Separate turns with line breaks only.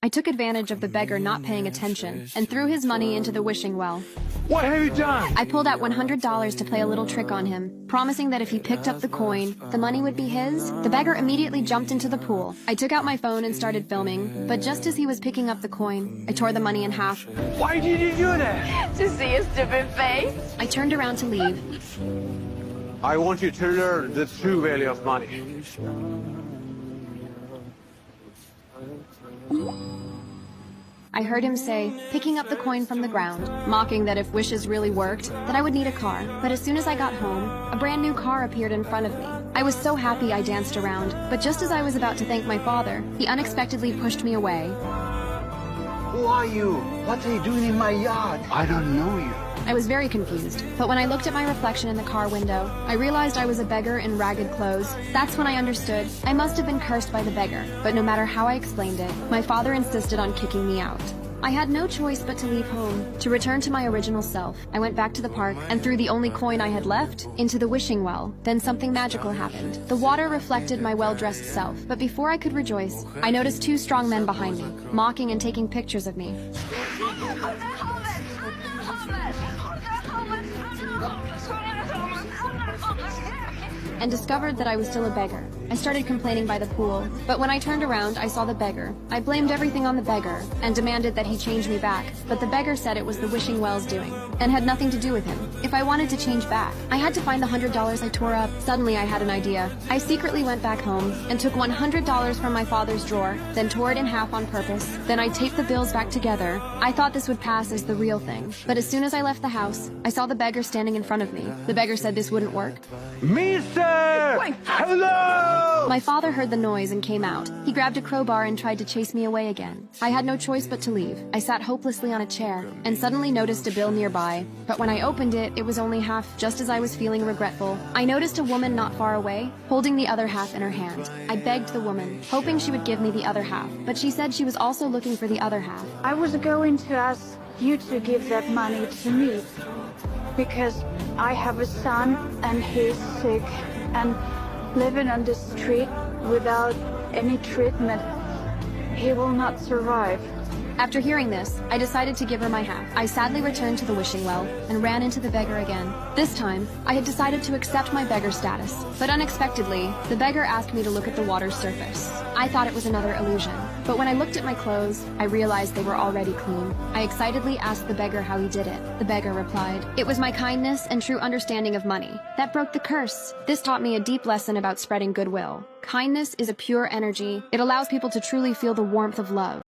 I took advantage of the beggar not paying attention and threw his money into the wishing well.
What have you done?
I pulled out $100 to play a little trick on him, promising that if he picked up the coin, the money would be his. The beggar immediately jumped into the pool. I took out my phone and started filming, but just as he was picking up the coin, I tore the money in half.
Why did you do that?
To see his stupid face.
I turned around to leave.
I want you to learn the true value of money.
I heard him say, picking up the coin from the ground, mocking that if wishes really worked, that I would need a car. But as soon as I got home, a brand new car appeared in front of me. I was so happy I danced around, but just as I was about to thank my father, he unexpectedly pushed me away.
Who are you? What are you doing in my yard?
I don't know you.
I was very confused, but when I looked at my reflection in the car window, I realized I was a beggar in ragged clothes. That's when I understood. I must have been cursed by the beggar, but no matter how I explained it, my father insisted on kicking me out. I had no choice but to leave home. To return to my original self, I went back to the park and threw the only coin I had left into the wishing well. Then something magical happened. The water reflected my well-dressed self, but before I could rejoice, I noticed two strong men behind me, mocking and taking pictures of me. And discovered that I was still a beggar. I started complaining by the pool, but when I turned around, I saw the beggar. I blamed everything on the beggar and demanded that he change me back, but the beggar said it was the wishing well's doing and had nothing to do with him. If I wanted to change back, I had to find the $100 I tore up. Suddenly, I had an idea. I secretly went back home and took $100 from my father's drawer, then tore it in half on purpose. Then I taped the bills back together. I thought this would pass as the real thing, but as soon as I left the house, I saw the beggar standing in front of me. The beggar said this wouldn't work.
Mister! Hello!
My father heard the noise and came out. He grabbed a crowbar and tried to chase me away again. I had no choice but to leave. I sat hopelessly on a chair and suddenly noticed a bill nearby. But when I opened it, it was only half. Just as I was feeling regretful, I noticed a woman not far away, holding the other half in her hand. I begged the woman, hoping she would give me the other half, but she said she was also looking for the other half.
I was going to ask you to give that money to me because I have a son and he's sick and living on the street without any treatment. He will not survive.
After hearing this, I decided to give her my half. I sadly returned to the wishing well and ran into the beggar again. This time, I had decided to accept my beggar status, but unexpectedly, the beggar asked me to look at the water's surface. I thought it was another illusion, but when I looked at my clothes, I realized they were already clean. I excitedly asked the beggar how he did it. The beggar replied, "It was my kindness and true understanding of money that broke the curse." This taught me a deep lesson about spreading goodwill. Kindness is a pure energy. It allows people to truly feel the warmth of love.